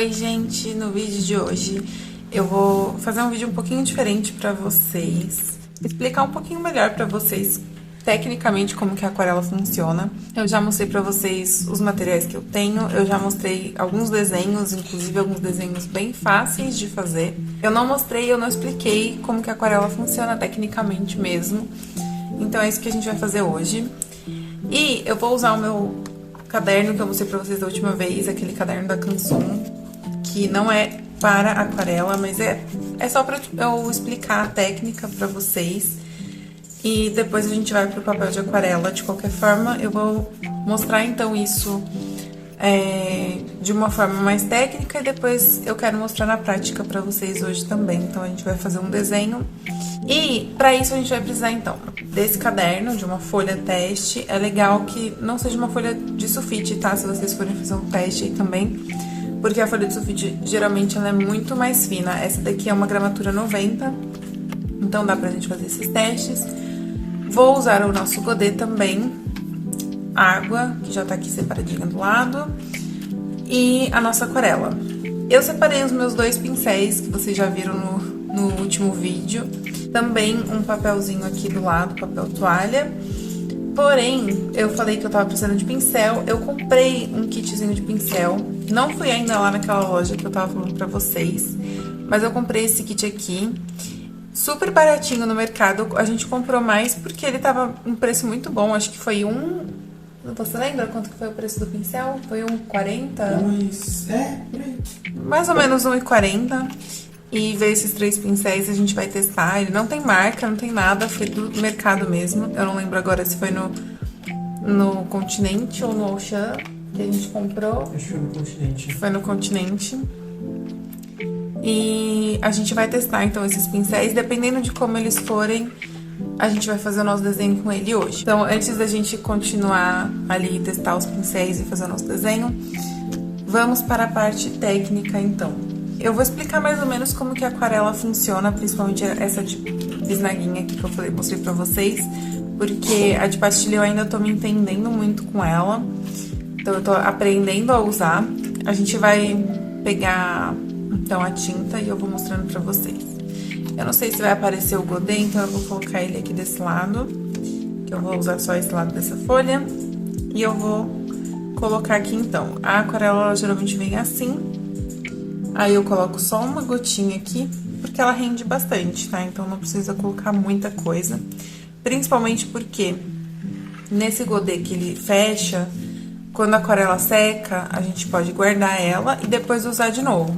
Oi gente, no vídeo de hoje eu vou fazer um vídeo um pouquinho diferente pra vocês, explicar um pouquinho melhor pra vocês tecnicamente como que a aquarela funciona. Eu já mostrei pra vocês os materiais que eu tenho, eu já mostrei alguns desenhos, inclusive alguns desenhos bem fáceis de fazer. Eu não expliquei como que a aquarela funciona tecnicamente mesmo, então é isso que a gente vai fazer hoje. E eu vou usar o meu caderno que eu mostrei pra vocês da última vez, aquele caderno da Canson, que não é para aquarela, mas é só pra eu explicar a técnica pra vocês. E depois a gente vai pro papel de aquarela. De qualquer forma, eu vou mostrar então isso de uma forma mais técnica e depois eu quero mostrar na prática pra vocês hoje também. Então a gente vai fazer um desenho. E pra isso a gente vai precisar então desse caderno, de uma folha teste. É legal que não seja uma folha de sulfite, tá? Se vocês forem fazer um teste aí também, porque a folha de sulfite geralmente ela é muito mais fina. Essa daqui é uma gramatura 90, então dá pra gente fazer esses testes. Vou usar o nosso godê também, água, que já tá aqui separadinha do lado, e a nossa aquarela. Eu separei os meus dois pincéis, que vocês já viram no último vídeo. Também um papelzinho aqui do lado, papel toalha. Porém, eu falei que eu tava precisando de pincel, eu comprei um kitzinho de pincel. Não fui ainda lá naquela loja que eu tava falando pra vocês, mas eu comprei esse kit aqui. Super baratinho no mercado, a gente comprou mais porque ele tava um preço muito bom, acho que foi Você lembra quanto que foi o preço do pincel? Foi R$1,40? Por aí. Mais ou menos R$1,40. E veio esses 3 pincéis, a gente vai testar. Ele não tem marca, não tem nada, foi do mercado mesmo. Eu não lembro agora se foi no Continente ou no Auchan que a gente comprou. Acho que foi no Continente. Foi no Continente. E a gente vai testar então esses pincéis, dependendo de como eles forem, a gente vai fazer o nosso desenho com ele hoje. Então, antes da gente continuar ali, testar os pincéis e fazer o nosso desenho, vamos para a parte técnica então. Eu vou explicar mais ou menos como que a aquarela funciona, principalmente essa de bisnaguinha aqui que eu mostrei pra vocês, porque a de pastilha eu ainda tô me entendendo muito com ela, então eu tô aprendendo a usar. A gente vai pegar então a tinta e eu vou mostrando pra vocês. Eu não sei se vai aparecer o godê, então eu vou colocar ele aqui desse lado, que eu vou usar só esse lado dessa folha, e eu vou colocar aqui então. A aquarela ela geralmente vem assim. Aí eu coloco só uma gotinha aqui, porque ela rende bastante, tá? Então não precisa colocar muita coisa. Principalmente porque nesse godê que ele fecha, quando a aquarela seca, a gente pode guardar ela e depois usar de novo.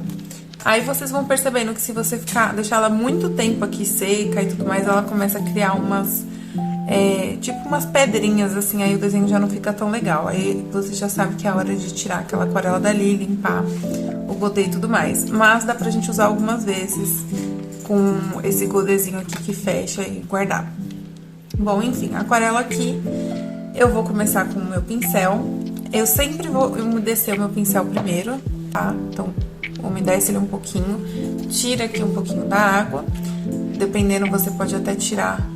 Aí vocês vão percebendo que se você deixar ela muito tempo aqui seca e tudo mais, ela começa a criar tipo umas pedrinhas assim, aí o desenho já não fica tão legal. Aí você já sabe que é a hora de tirar aquela aquarela dali, limpar o godê e tudo mais. Mas dá pra gente usar algumas vezes com esse godêzinho aqui que fecha e guardar. Bom, enfim, a aquarela aqui, eu vou começar com o meu pincel. Eu sempre vou umedecer o meu pincel primeiro, tá? Então, umedece ele um pouquinho, tira aqui um pouquinho da água. Dependendo, você pode até tirar.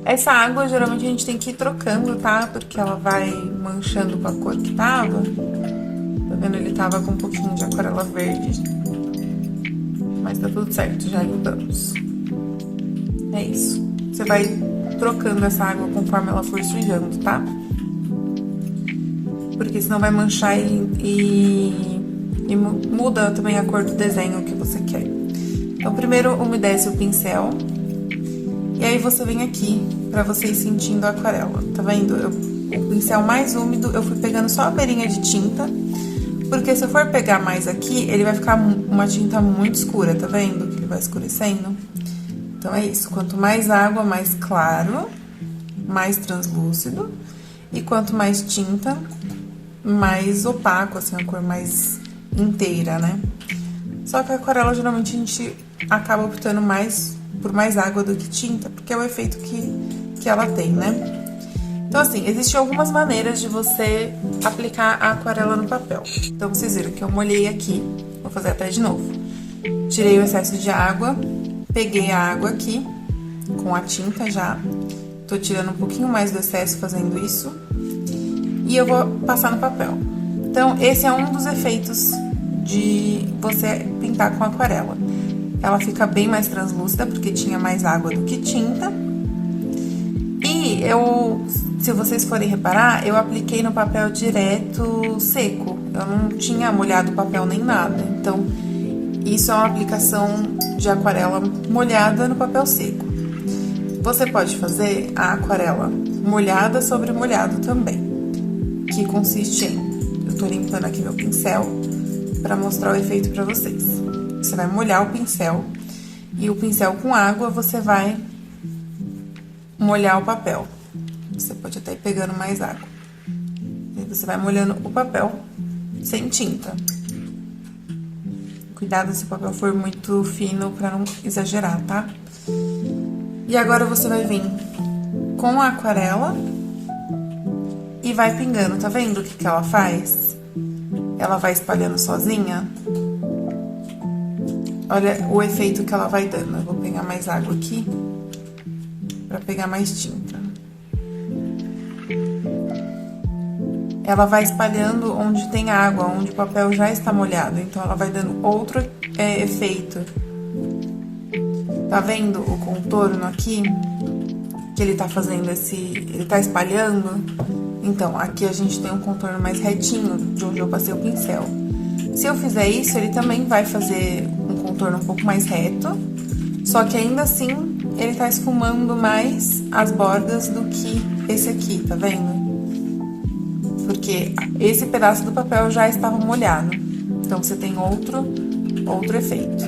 Essa água, geralmente, a gente tem que ir trocando, tá? Porque ela vai manchando com a cor que tava. Tá vendo? Ele tava com um pouquinho de aquarela verde. Mas tá tudo certo, já limpamos. É isso. Você vai trocando essa água conforme ela for sujando, tá? Porque senão vai manchar e muda também a cor do desenho que você quer. Então, primeiro umedece o pincel. E aí você vem aqui pra você ir sentindo a aquarela, tá vendo? O pincel mais úmido, eu fui pegando só a beirinha de tinta, porque se eu for pegar mais aqui, ele vai ficar uma tinta muito escura, tá vendo? Que ele vai escurecendo. Então é isso, quanto mais água, mais claro, mais translúcido, e quanto mais tinta, mais opaco, assim, a cor mais inteira, né? Só que a aquarela, geralmente, a gente acaba optando por mais água do que tinta, porque é o efeito que ela tem, né? Então, assim, existem algumas maneiras de você aplicar a aquarela no papel. Então, vocês viram que eu molhei aqui, vou fazer até de novo. Tirei o excesso de água, peguei a água aqui, com a tinta já. Tô tirando um pouquinho mais do excesso fazendo isso. E eu vou passar no papel. Então, esse é um dos efeitos de você pintar com aquarela. Ela fica bem mais translúcida, porque tinha mais água do que tinta. E se vocês forem reparar, eu apliquei no papel direto seco. Eu não tinha molhado o papel nem nada. Então, isso é uma aplicação de aquarela molhada no papel seco. Você pode fazer a aquarela molhada sobre molhado também, que consiste em... Eu tô limpando aqui meu pincel para mostrar o efeito para vocês. Você vai molhar o pincel e o pincel com água você vai molhar o papel. Você pode até ir pegando mais água. E você vai molhando o papel sem tinta. Cuidado se o papel for muito fino para não exagerar, tá? E agora você vai vir com a aquarela e vai pingando. Tá vendo o que ela faz? Ela vai espalhando sozinha. Olha o efeito que ela vai dando. Eu vou pegar mais água aqui para pegar mais tinta. Ela vai espalhando onde tem água, onde o papel já está molhado. Então, ela vai dando outro efeito. Tá vendo o contorno aqui? Que ele tá fazendo ele tá espalhando. Então, aqui a gente tem um contorno mais retinho, de onde eu passei o pincel. Se eu fizer isso, ele também vai fazer um contorno um pouco mais reto. Só que ainda assim, ele tá esfumando mais as bordas do que esse aqui, tá vendo? Porque esse pedaço do papel já estava molhado. Então, você tem outro efeito.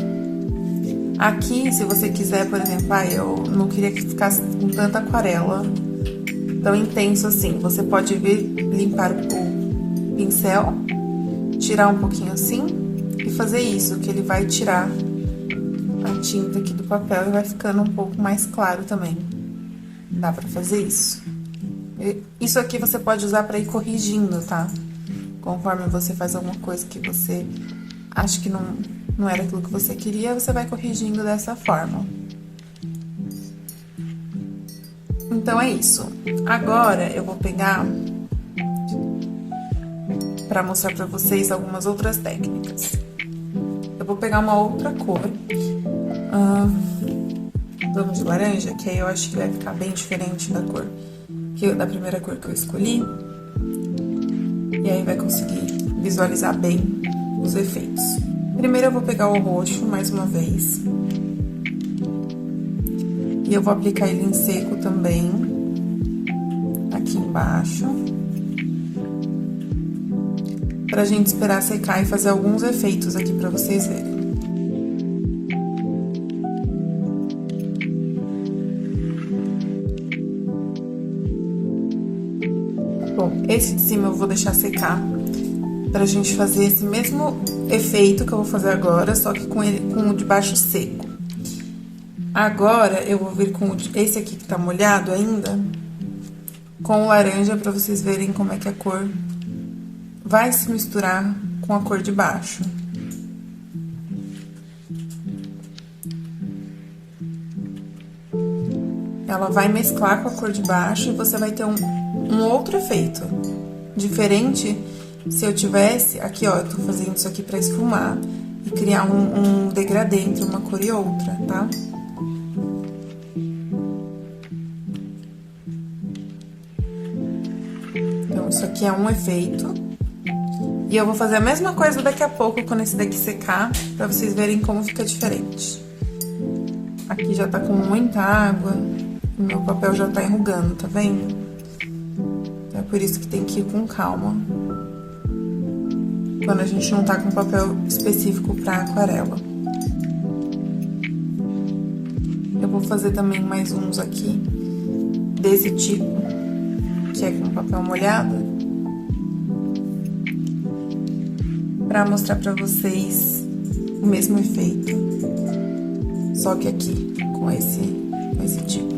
Aqui, se você quiser, por exemplo, eu não queria que ficasse com tanta aquarela tão intenso assim. Você pode vir limpar o pincel, tirar um pouquinho assim e fazer isso, que ele vai tirar a tinta aqui do papel e vai ficando um pouco mais claro também. Dá pra fazer isso. Isso aqui você pode usar pra ir corrigindo, tá? Conforme você faz alguma coisa que você acha que não era aquilo que você queria, você vai corrigindo dessa forma. Então, é isso. Agora, eu vou pegar pra mostrar pra vocês algumas outras técnicas. Eu vou pegar uma outra cor. Vamos de laranja, que aí eu acho que vai ficar bem diferente da cor da primeira cor que eu escolhi. E aí vai conseguir visualizar bem os efeitos. Primeiro eu vou pegar o roxo mais uma vez. E eu vou aplicar ele em seco também. Aqui embaixo. Pra gente esperar secar e fazer alguns efeitos aqui pra vocês verem. Bom, esse de cima eu vou deixar secar pra gente fazer esse mesmo efeito que eu vou fazer agora, só que com o de baixo seco. Agora, eu vou vir com esse aqui que tá molhado ainda, com o laranja, pra vocês verem como é que a cor vai se misturar com a cor de baixo. Ela vai mesclar com a cor de baixo e você vai ter um outro efeito. Diferente se eu tivesse... Aqui, ó, eu tô fazendo isso aqui pra esfumar e criar um degradê entre uma cor e outra, tá? Então, isso aqui é um efeito. E eu vou fazer a mesma coisa daqui a pouco, quando esse daqui secar, pra vocês verem como fica diferente. Aqui já tá com muita água, o meu papel já tá enrugando, tá vendo? Então, é por isso que tem que ir com calma. Quando a gente não tá com papel específico pra aquarela. Eu vou fazer também mais uns aqui, desse tipo, que é com papel molhado, pra mostrar pra vocês o mesmo efeito, só que aqui, com esse tipo.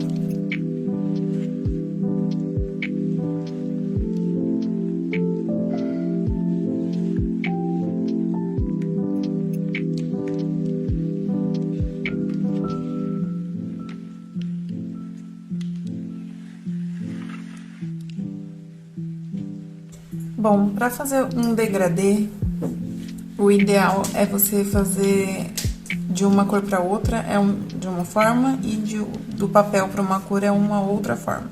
Bom, pra fazer um degradê, o O ideal é você fazer de uma cor para outra de uma forma e do papel para uma cor é uma outra forma.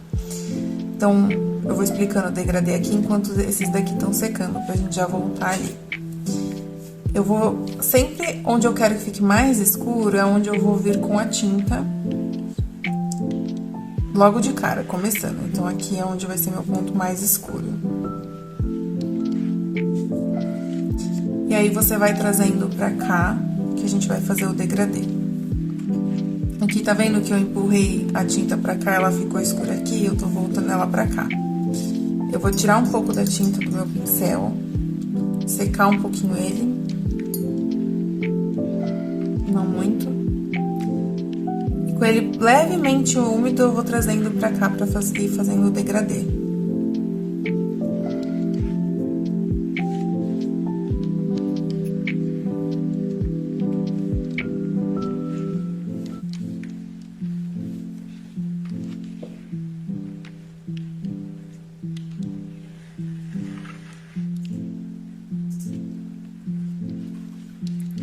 Então, eu vou explicando o degradê aqui enquanto esses daqui estão secando, pra gente já voltar ali. Eu vou, sempre onde eu quero que fique mais escuro é onde eu vou vir com a tinta logo de cara, começando. Então, aqui é onde vai ser meu ponto mais escuro. E aí, você vai trazendo pra cá, que a gente vai fazer o degradê. Aqui, tá vendo que eu empurrei a tinta pra cá, ela ficou escura aqui, eu tô voltando ela pra cá. Eu vou tirar um pouco da tinta do meu pincel, secar um pouquinho ele. Não muito. E com ele levemente úmido, eu vou trazendo pra cá pra ir fazendo o degradê.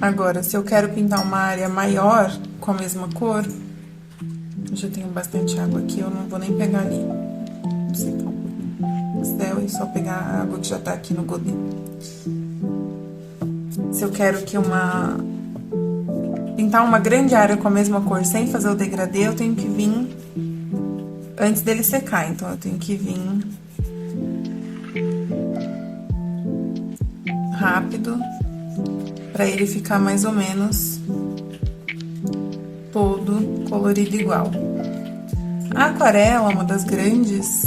Agora, se eu quero pintar uma área maior com a mesma cor, eu já tenho bastante água aqui, eu não vou nem pegar ali. Vou secar um pouquinho o céu e só pegar a água que já tá aqui no godê. Se eu quero que pintar uma grande área com a mesma cor sem fazer o degradê, eu tenho que vir antes dele secar. Então, eu tenho que vir rápido, pra ele ficar mais ou menos todo colorido igual. A aquarela, uma das grandes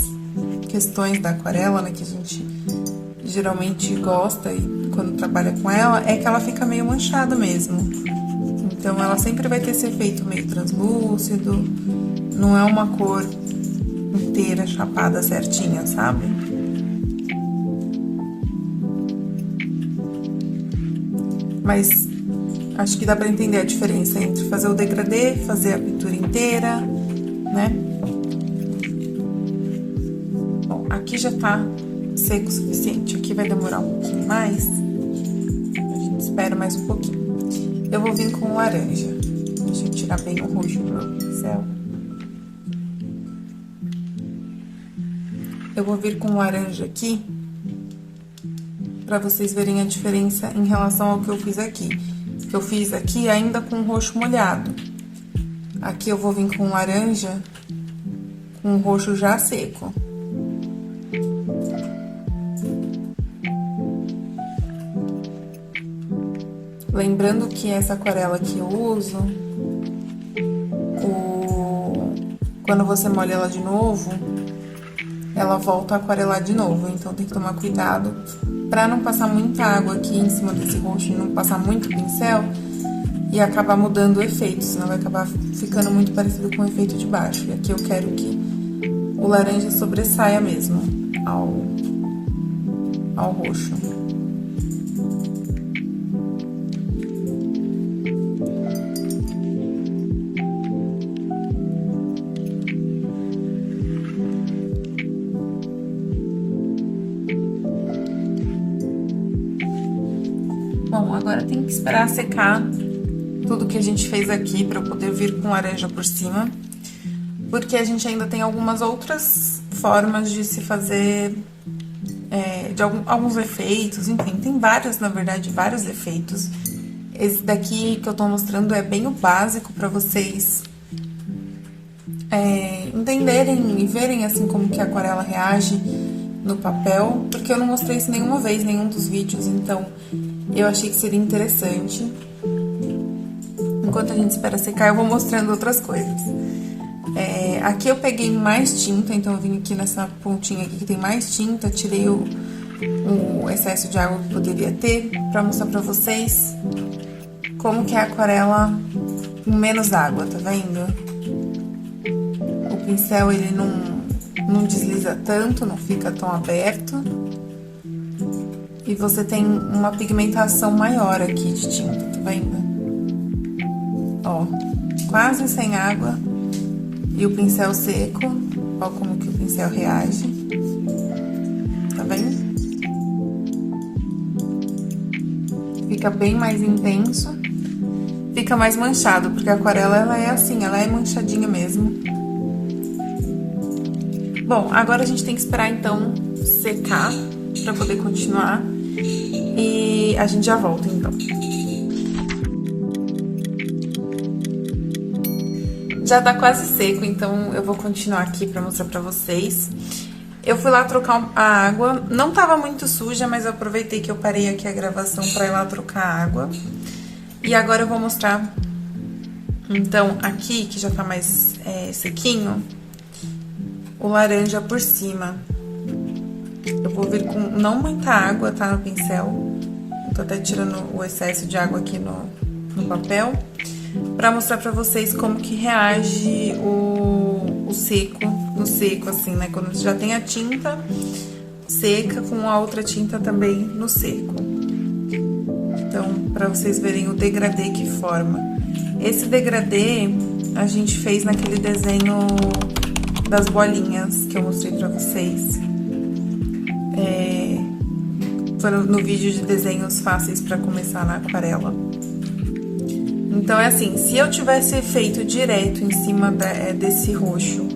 questões da aquarela, né, que a gente geralmente gosta e quando trabalha com ela, é que ela fica meio manchada mesmo. Então, ela sempre vai ter esse efeito meio translúcido, não é uma cor inteira, chapada, certinha, sabe? Mas acho que dá pra entender a diferença entre fazer o degradê, fazer a pintura inteira, né? Bom, aqui já tá seco o suficiente. Aqui vai demorar um pouquinho mais. A gente espera mais um pouquinho. Eu vou vir com laranja. Deixa eu tirar bem o roxo do meu pincel. Eu vou vir com laranja aqui, pra vocês verem a diferença em relação ao que eu fiz aqui. Que eu fiz aqui ainda com roxo molhado. Aqui eu vou vir com laranja, com roxo já seco. Lembrando que essa aquarela que eu uso, quando você molha ela de novo, ela volta a aquarelar de novo. Então, tem que tomar cuidado pra não passar muita água aqui em cima desse roxo, não passar muito pincel e acabar mudando o efeito, senão vai acabar ficando muito parecido com o efeito de baixo. E aqui eu quero que o laranja sobressaia mesmo ao roxo. Bom, agora tem que esperar secar tudo que a gente fez aqui pra eu poder vir com laranja por cima. Porque a gente ainda tem algumas outras formas de se fazer, alguns efeitos, enfim. Tem vários, na verdade, vários efeitos. Esse daqui que eu tô mostrando é bem o básico pra vocês entenderem e verem, assim, como que a aquarela reage no papel. Porque eu não mostrei isso nenhuma vez, em nenhum dos vídeos, então eu achei que seria interessante. Enquanto a gente espera secar, eu vou mostrando outras coisas. Aqui eu peguei mais tinta, então eu vim aqui nessa pontinha aqui que tem mais tinta, tirei o excesso de água que poderia ter, pra mostrar pra vocês como que é a aquarela com menos água, tá vendo? O pincel, ele não desliza tanto, não fica tão aberto. E você tem uma pigmentação maior aqui de tinta, tá vendo? Ó, quase sem água. E o pincel seco, ó como que o pincel reage. Tá vendo? fica bem mais intenso, fica mais manchado, porque a aquarela, ela é assim, ela é manchadinha mesmo. Bom, agora a gente tem que esperar, então, secar pra poder continuar. E a gente já volta, então. Já tá quase seco, então eu vou continuar aqui pra mostrar pra vocês. Eu fui lá trocar a água, não tava muito suja, mas eu aproveitei que eu parei aqui a gravação pra ir lá trocar a água. E agora eu vou mostrar, então, aqui, que já tá mais sequinho, o laranja por cima. Eu vou vir com não muita água, tá, no pincel. Tô até tirando o excesso de água aqui no papel, pra mostrar pra vocês como que reage o seco, no seco, assim, né? Quando já tem a tinta seca com a outra tinta também no seco. Então, pra vocês verem o degradê que forma. Esse degradê a gente fez naquele desenho das bolinhas que eu mostrei pra vocês. Foi no vídeo de desenhos fáceis pra começar na aquarela. Então, é assim, se eu tivesse feito direto em cima desse roxo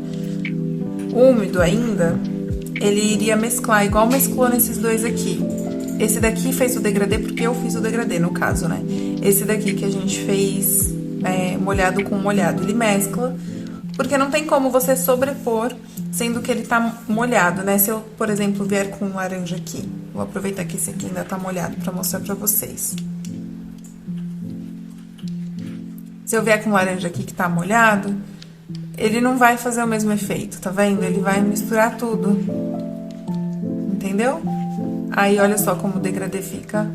úmido ainda, ele iria mesclar, igual mesclou nesses dois aqui. Esse daqui fez o degradê porque eu fiz o degradê, no caso, né? Esse daqui que a gente fez molhado com molhado, ele mescla, porque não tem como você sobrepor, sendo que ele tá molhado, né? Se eu, por exemplo, vier com um laranja aqui, vou aproveitar que esse aqui ainda tá molhado pra mostrar pra vocês. Se eu vier com laranja aqui que tá molhado, ele não vai fazer o mesmo efeito, tá vendo? Ele vai misturar tudo, entendeu? Aí, olha só como o degradê fica.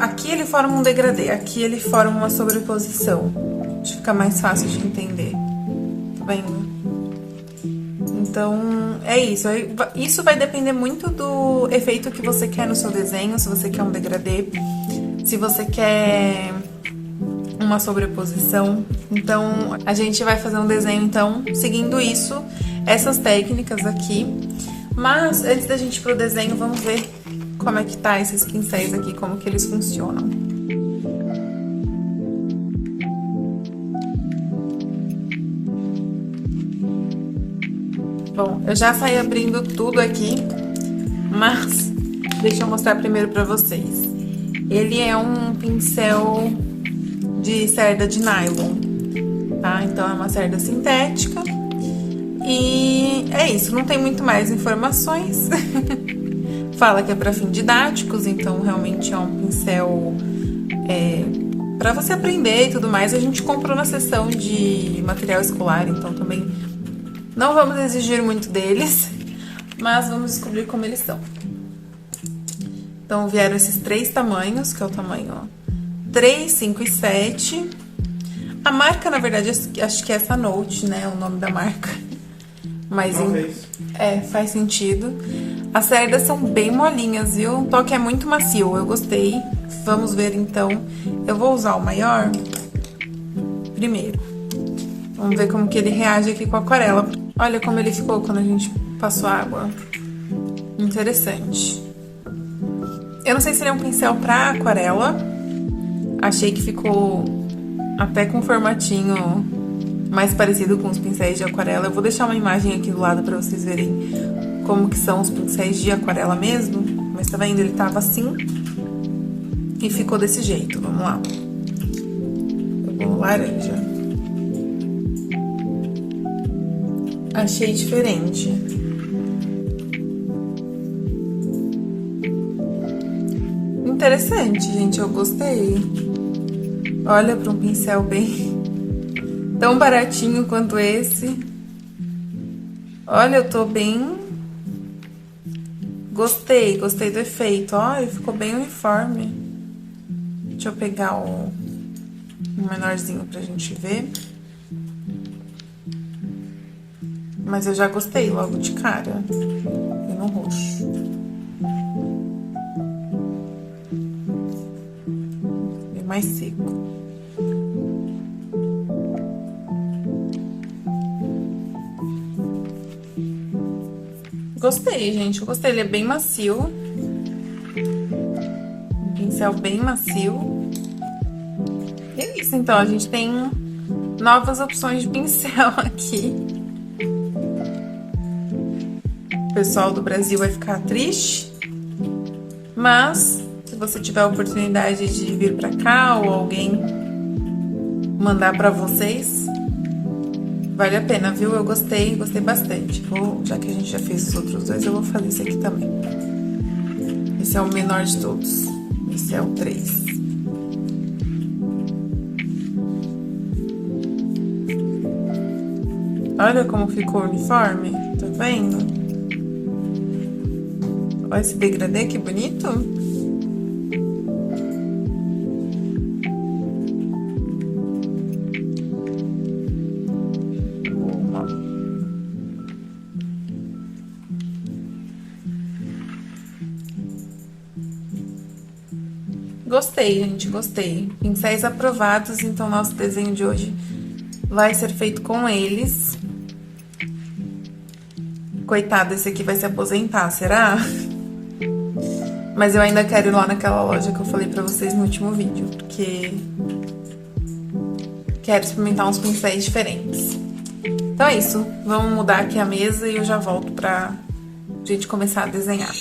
Aqui ele forma um degradê, aqui ele forma uma sobreposição. Acho que fica mais fácil de entender, tá vendo? Então, é isso. Isso vai depender muito do efeito que você quer no seu desenho, se você quer um degradê, se você quer uma sobreposição. Então, a gente vai fazer um desenho, então, seguindo isso, essas técnicas aqui. Mas, antes da gente ir pro desenho, vamos ver como é que tá esses pincéis aqui, como que eles funcionam. Bom, eu já saí abrindo tudo aqui, mas deixa eu mostrar primeiro pra vocês. Ele é um pincel de cerda de nylon, tá? Então, é uma cerda sintética. E é isso, não tem muito mais informações. Fala que é pra fins didáticos, então realmente é um pincel pra você aprender e tudo mais. A gente comprou na seção de material escolar, então também não vamos exigir muito deles, mas vamos descobrir como eles são. Então, vieram esses 3 tamanhos, que é o tamanho 3, 5 e 7. A marca, na verdade, acho que é essa Note, né? O nome da marca. Mas faz sentido. As cerdas são bem molinhas, viu? O toque é muito macio, eu gostei. Vamos ver, então. Eu vou usar o maior primeiro. Vamos ver como que ele reage aqui com a aquarela. Olha como ele ficou quando a gente passou água. Interessante. Eu não sei se ele é um pincel pra aquarela. Achei que ficou até com um formatinho mais parecido com os pincéis de aquarela. Eu vou deixar uma imagem aqui do lado pra vocês verem como que são os pincéis de aquarela mesmo. Mas tá vendo? Ele tava assim e ficou desse jeito. Vamos lá. Eu vou laranja. Achei diferente. Interessante, gente. Eu gostei. Olha, para um pincel bem tão baratinho quanto esse. Olha, eu tô bem... Gostei do efeito. Olha, ficou bem uniforme. Deixa eu pegar um menorzinho pra gente ver. Mas eu já gostei logo de cara. E no roxo. Bem mais seco. Gostei, gente. Eu gostei. Ele é bem macio. pincel bem macio. E é isso, então, a gente tem novas opções de pincel aqui. O pessoal do Brasil vai ficar triste, mas se você tiver a oportunidade de vir pra cá ou alguém mandar pra vocês, vale a pena, viu? Eu gostei bastante. Já que a gente já fez os outros dois, eu vou fazer esse aqui também. Esse é o menor de todos. Esse é o 3. Olha como ficou o uniforme, tá vendo? Olha esse degradê, que bonito. Gostei, gente, gostei. Pincéis aprovados, então nosso desenho de hoje vai ser feito com eles. Coitado, esse aqui vai se aposentar, será? Mas eu ainda quero ir lá naquela loja que eu falei pra vocês no último vídeo, porque quero experimentar uns pincéis diferentes. Então é isso, vamos mudar aqui a mesa e eu já volto pra gente começar a desenhar.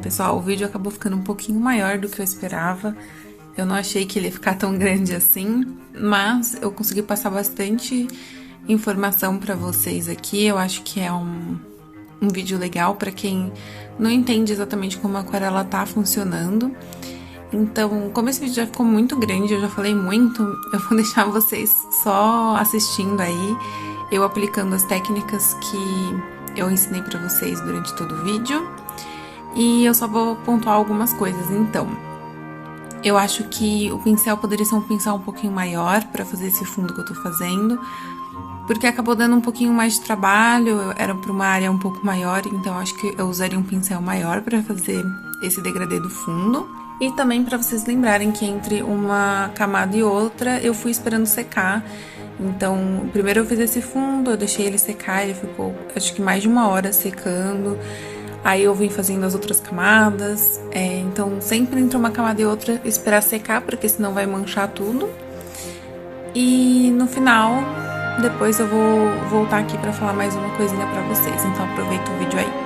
Pessoal, o vídeo acabou ficando um pouquinho maior do que eu esperava. Eu não achei que ele ia ficar tão grande assim, mas eu consegui passar bastante informação pra vocês aqui. Eu acho que é um vídeo legal pra quem não entende exatamente como a aquarela tá funcionando. Então, como esse vídeo já ficou muito grande, eu já falei muito, eu vou deixar vocês só assistindo aí, eu aplicando as técnicas que eu ensinei pra vocês durante todo o vídeo. E eu só vou pontuar algumas coisas, então. Eu acho que o pincel poderia ser um pincel um pouquinho maior pra fazer esse fundo que eu tô fazendo, porque acabou dando um pouquinho mais de trabalho, era pra uma área um pouco maior, então acho que eu usaria um pincel maior pra fazer esse degradê do fundo. E também pra vocês lembrarem que entre uma camada e outra eu fui esperando secar. Então, primeiro eu fiz esse fundo, eu deixei ele secar, ele ficou acho que mais de 1 hora secando. Aí eu vim fazendo as outras camadas, então sempre entre uma camada e outra esperar secar, porque senão vai manchar tudo. E no final, depois eu vou voltar aqui pra falar mais uma coisinha pra vocês, então aproveita o vídeo aí.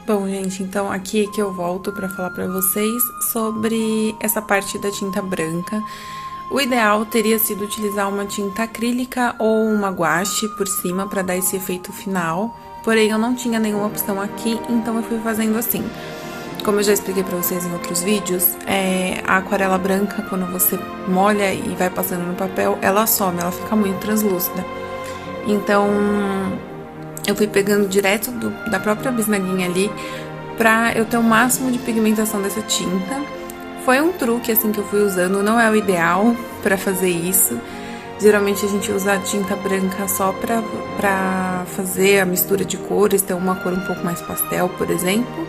Bom, gente, então aqui é que eu volto pra falar pra vocês sobre essa parte da tinta branca. O ideal teria sido utilizar uma tinta acrílica ou uma guache por cima pra dar esse efeito final, porém eu não tinha nenhuma opção aqui, então eu fui fazendo assim. Como eu já expliquei pra vocês em outros vídeos, a aquarela branca, quando você molha e vai passando no papel, ela some, ela fica muito translúcida. Então, eu fui pegando direto da própria bisnaguinha ali, pra eu ter o máximo de pigmentação dessa tinta. Foi um truque, assim, que eu fui usando, não é o ideal pra fazer isso. Geralmente a gente usa a tinta branca só pra fazer a mistura de cores, ter uma cor um pouco mais pastel, por exemplo.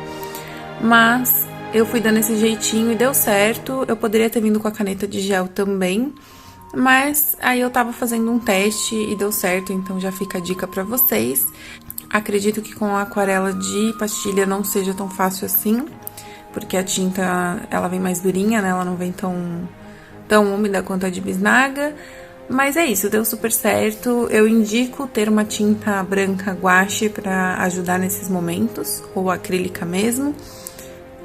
Mas eu fui dando esse jeitinho e deu certo. Eu poderia ter vindo com a caneta de gel também, mas aí eu tava fazendo um teste e deu certo, então já fica a dica pra vocês. Acredito que com a aquarela de pastilha não seja tão fácil assim, porque a tinta, ela vem mais durinha, né? Ela não vem tão úmida quanto a de bisnaga. Mas é isso, deu super certo. Eu indico ter uma tinta branca guache pra ajudar nesses momentos, ou acrílica mesmo,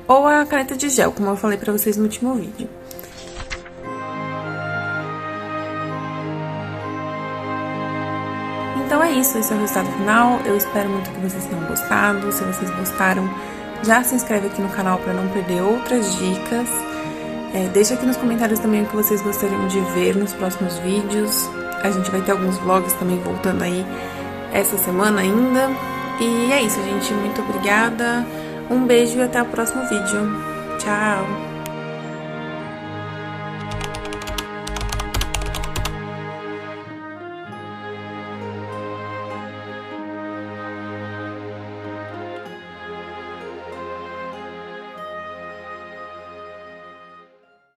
ou a caneta de gel, como eu falei pra vocês no último vídeo. Então é isso, esse é o resultado final. Eu espero muito que vocês tenham gostado. Se vocês gostaram, já se inscreve aqui no canal pra não perder outras dicas. Deixa aqui nos comentários também o que vocês gostariam de ver nos próximos vídeos. A gente vai ter alguns vlogs também voltando aí essa semana ainda. E é isso, gente. Muito obrigada. Um beijo e até o próximo vídeo. Tchau!